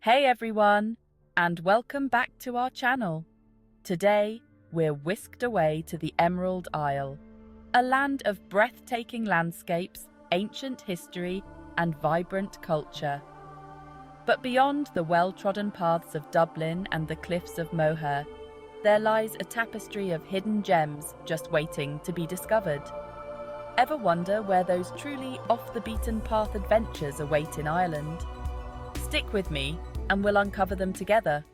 Hey everyone, and welcome back to our channel. Today, we're whisked away to the Emerald Isle, a land of breathtaking landscapes, ancient history, and vibrant culture. But beyond the well-trodden paths of Dublin and the cliffs of Moher, there lies a tapestry of hidden gems just waiting to be discovered. Ever wonder where those truly off-the-beaten-path adventures await in Ireland? Stick with me, and we'll uncover them together.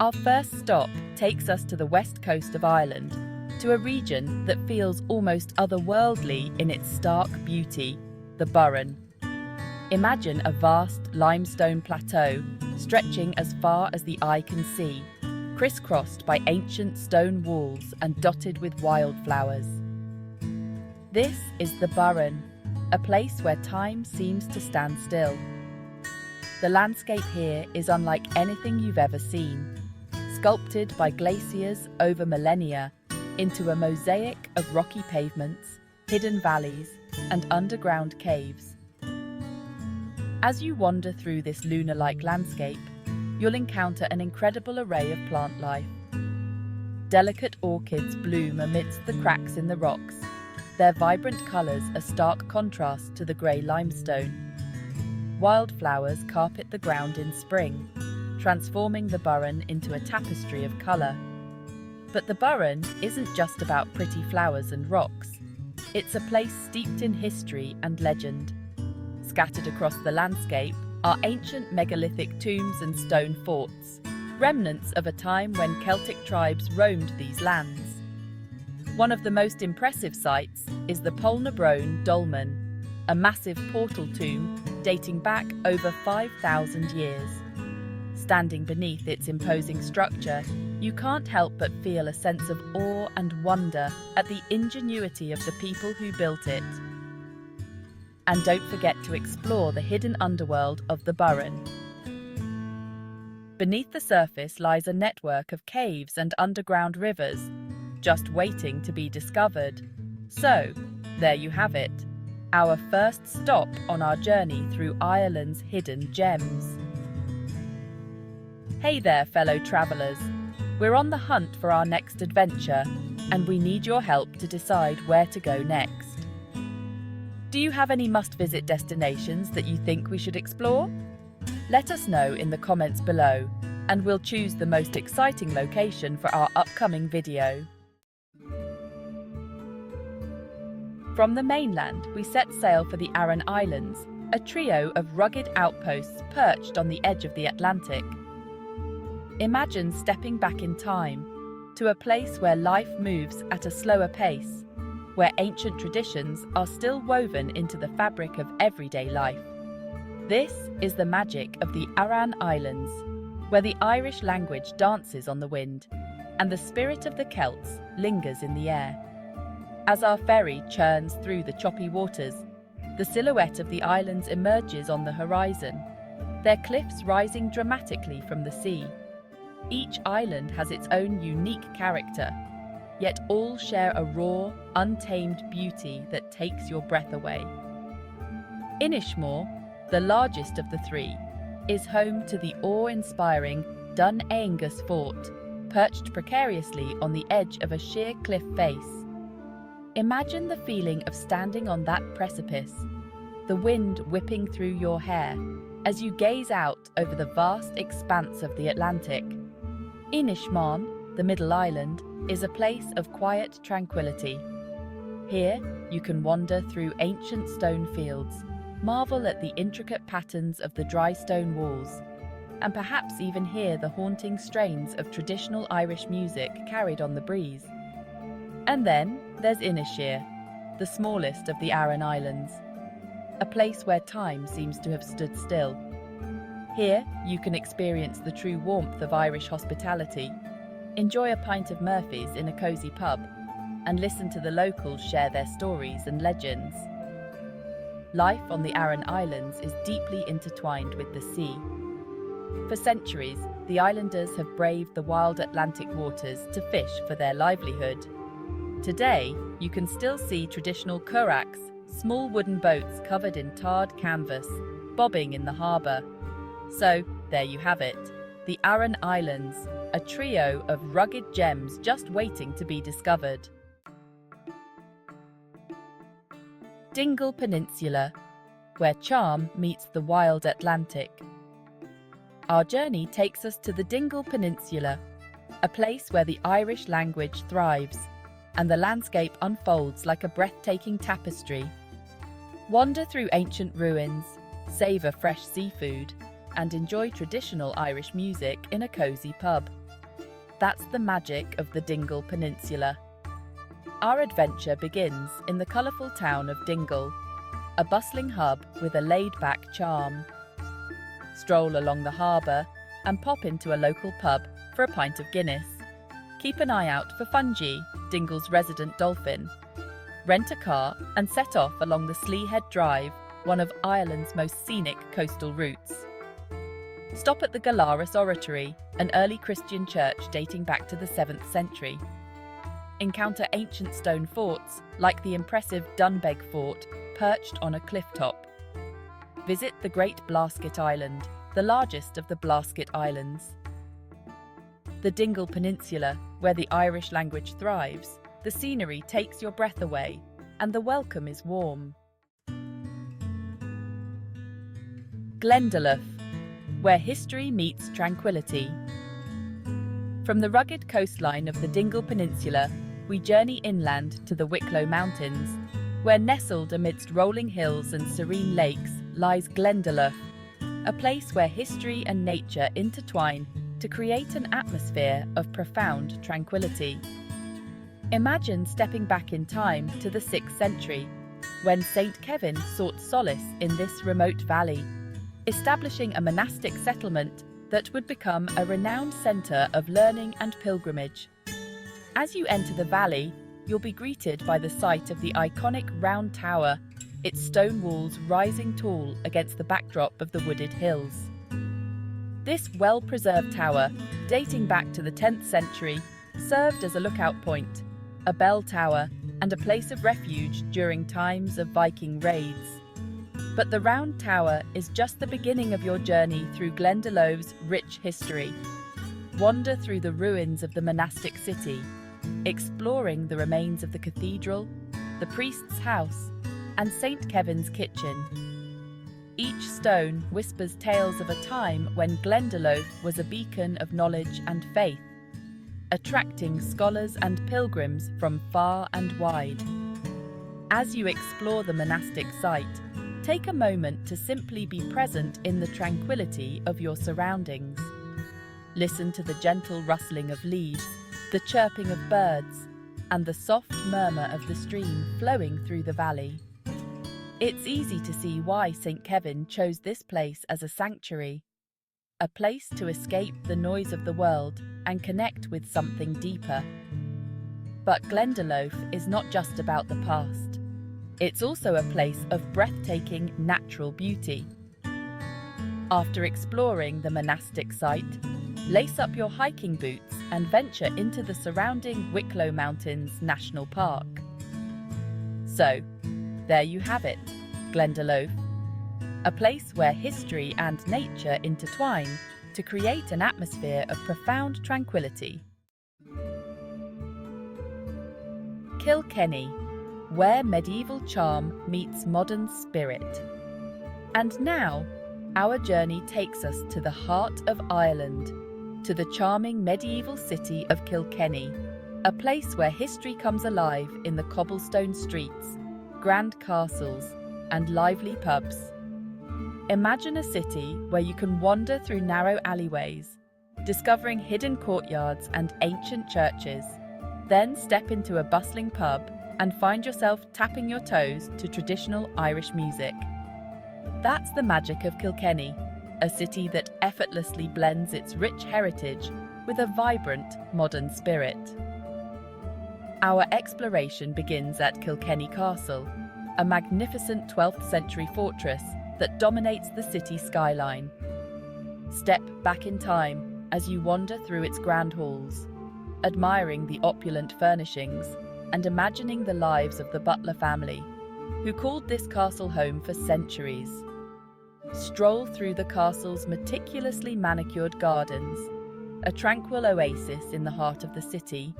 Our first stop takes us to the west coast of Ireland, to a region that feels almost otherworldly in its stark beauty, the Burren. Imagine a vast limestone plateau stretching as far as the eye can see, crisscrossed by ancient stone walls and dotted with wildflowers. This is the Burren, a place where time seems to stand still. The landscape here is unlike anything you've ever seen, sculpted by glaciers over millennia into a mosaic of rocky pavements, hidden valleys, and underground caves. As you wander through this lunar-like landscape, you'll encounter an incredible array of plant life. Delicate orchids bloom amidst the cracks in the rocks, their vibrant colours a stark contrast to the grey limestone. Wildflowers carpet the ground in spring, transforming the Burren into a tapestry of colour. But the Burren isn't just about pretty flowers and rocks. It's a place steeped in history and legend. Scattered across the landscape are ancient megalithic tombs and stone forts, remnants of a time when Celtic tribes roamed these lands. One of the most impressive sights is the Polnabrone Dolmen, a massive portal tomb dating back over 5,000 years. Standing beneath its imposing structure, you can't help but feel a sense of awe and wonder at the ingenuity of the people who built it. And don't forget to explore the hidden underworld of the Burren. Beneath the surface lies a network of caves and underground rivers, just waiting to be discovered. So, there you have it, our first stop on our journey through Ireland's hidden gems. Hey there, fellow travellers. We're on the hunt for our next adventure, and we need your help to decide where to go next. Do you have any must-visit destinations that you think we should explore? Let us know in the comments below, and we'll choose the most exciting location for our upcoming video. From the mainland, we set sail for the Aran Islands, a trio of rugged outposts perched on the edge of the Atlantic. Imagine stepping back in time to a place where life moves at a slower pace, where ancient traditions are still woven into the fabric of everyday life. This is the magic of the Aran Islands, where the Irish language dances on the wind, and the spirit of the Celts lingers in the air. As our ferry churns through the choppy waters, the silhouette of the islands emerges on the horizon, their cliffs rising dramatically from the sea. Each island has its own unique character, yet all share a raw, untamed beauty that takes your breath away. Inishmore, the largest of the three, is home to the awe-inspiring Dun Aengus Fort, perched precariously on the edge of a sheer cliff face. Imagine the feeling of standing on that precipice, the wind whipping through your hair as you gaze out over the vast expanse of the Atlantic. Inishmaan, the middle island, is a place of quiet tranquility. Here, you can wander through ancient stone fields, marvel at the intricate patterns of the dry stone walls, and perhaps even hear the haunting strains of traditional Irish music carried on the breeze. And then there's Inisheer, the smallest of the Aran Islands, a place where time seems to have stood still. Here, you can experience the true warmth of Irish hospitality, enjoy a pint of Murphy's in a cosy pub, and listen to the locals share their stories and legends. Life on the Aran Islands is deeply intertwined with the sea. For centuries, the islanders have braved the wild Atlantic waters to fish for their livelihood. Today, you can still see traditional curraghs, small wooden boats covered in tarred canvas, bobbing in the harbour. So, there you have it, the Aran Islands, a trio of rugged gems just waiting to be discovered. Dingle Peninsula, where charm meets the wild Atlantic. Our journey takes us to the Dingle Peninsula, a place where the Irish language thrives and the landscape unfolds like a breathtaking tapestry. Wander through ancient ruins, savour fresh seafood, and enjoy traditional Irish music in a cosy pub. That's the magic of the Dingle Peninsula. Our adventure begins in the colourful town of Dingle, a bustling hub with a laid-back charm. Stroll along the harbour and pop into a local pub for a pint of Guinness. Keep an eye out for Fungi, Dingle's resident dolphin. Rent a car and set off along the Sleehead Drive, one of Ireland's most scenic coastal routes. Stop at the Galaris Oratory, an early Christian church dating back to the 7th century. Encounter ancient stone forts like the impressive Dunbeg Fort, perched on a cliff top. Visit the Great Blasket Island, the largest of the Blasket Islands. The Dingle Peninsula, where the Irish language thrives, the scenery takes your breath away, and the welcome is warm. Glendalough, where history meets tranquility. From the rugged coastline of the Dingle Peninsula, we journey inland to the Wicklow Mountains, where nestled amidst rolling hills and serene lakes lies Glendalough, a place where history and nature intertwine to create an atmosphere of profound tranquility. Imagine stepping back in time to the 6th century, when St. Kevin sought solace in this remote valley, establishing a monastic settlement that would become a renowned centre of learning and pilgrimage. As you enter the valley, you'll be greeted by the sight of the iconic Round Tower, its stone walls rising tall against the backdrop of the wooded hills. This well-preserved tower, dating back to the 10th century, served as a lookout point, a bell tower, and a place of refuge during times of Viking raids. But the Round Tower is just the beginning of your journey through Glendalough's rich history. Wander through the ruins of the monastic city, exploring the remains of the cathedral, the priest's house, and St. Kevin's kitchen. Each stone whispers tales of a time when Glendalough was a beacon of knowledge and faith, attracting scholars and pilgrims from far and wide. As you explore the monastic site, take a moment to simply be present in the tranquility of your surroundings. Listen to the gentle rustling of leaves, the chirping of birds, and the soft murmur of the stream flowing through the valley. It's easy to see why St. Kevin chose this place as a sanctuary, a place to escape the noise of the world and connect with something deeper. But Glendalough is not just about the past. It's also a place of breathtaking natural beauty. After exploring the monastic site, lace up your hiking boots and venture into the surrounding Wicklow Mountains National Park. So, there you have it, Glendalough, a place where history and nature intertwine to create an atmosphere of profound tranquility. Kilkenny, where medieval charm meets modern spirit. And now, our journey takes us to the heart of Ireland, to the charming medieval city of Kilkenny, a place where history comes alive in the cobblestone streets, grand castles, and lively pubs. Imagine a city where you can wander through narrow alleyways, discovering hidden courtyards and ancient churches, then step into a bustling pub and find yourself tapping your toes to traditional Irish music. That's the magic of Kilkenny, a city that effortlessly blends its rich heritage with a vibrant modern spirit. Our exploration begins at Kilkenny Castle, a magnificent 12th century fortress that dominates the city skyline. Step back in time as you wander through its grand halls, admiring the opulent furnishings and imagining the lives of the Butler family, who called this castle home for centuries. Stroll through the castle's meticulously manicured gardens, a tranquil oasis in the heart of the city,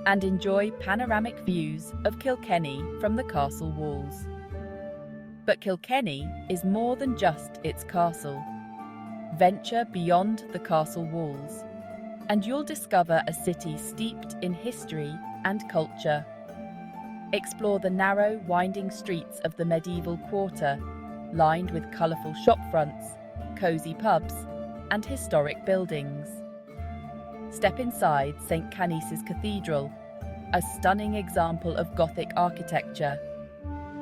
and enjoy panoramic views of Kilkenny from the castle walls. But Kilkenny is more than just its castle. Venture beyond the castle walls, and you'll discover a city steeped in history and culture. Explore the narrow, winding streets of the medieval quarter, lined with colourful shopfronts, cosy pubs, and historic buildings. Step inside St. Canice's Cathedral, a stunning example of Gothic architecture,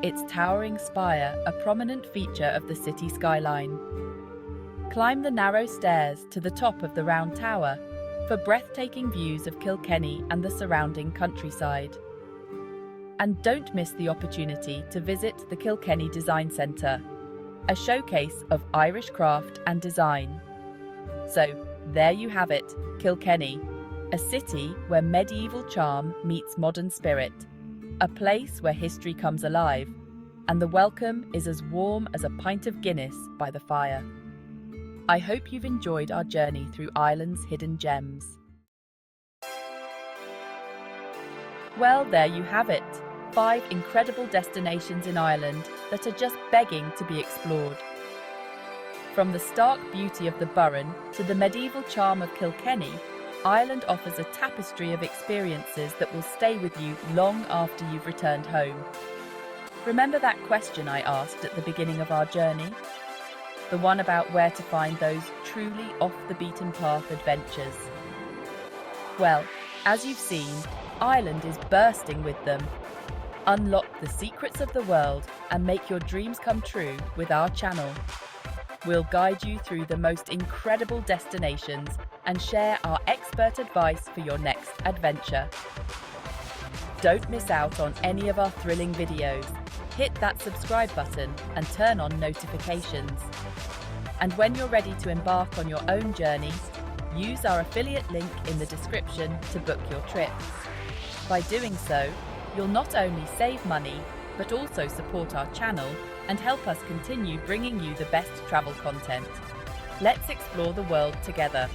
its towering spire a prominent feature of the city skyline. Climb the narrow stairs to the top of the Round Tower for breathtaking views of Kilkenny and the surrounding countryside. And don't miss the opportunity to visit the Kilkenny Design Centre, a showcase of Irish craft and design. So, there you have it, Kilkenny, a city where medieval charm meets modern spirit, a place where history comes alive, and the welcome is as warm as a pint of Guinness by the fire. I hope you've enjoyed our journey through Ireland's hidden gems. Well, there you have it. 5 incredible destinations in Ireland that are just begging to be explored. From the stark beauty of the Burren to the medieval charm of Kilkenny, Ireland offers a tapestry of experiences that will stay with you long after you've returned home. Remember that question I asked at the beginning of our journey? The one about where to find those truly off-the-beaten-path adventures. Well, as you've seen, Ireland is bursting with them. Unlock the secrets of the world and make your dreams come true with our channel. We'll guide you through the most incredible destinations and share our expert advice for your next adventure. Don't miss out on any of our thrilling videos. Hit that subscribe button and turn on notifications. And when you're ready to embark on your own journey, use our affiliate link in the description to book your trips. By doing so, you'll not only save money, but also support our channel and help us continue bringing you the best travel content. Let's explore the world together.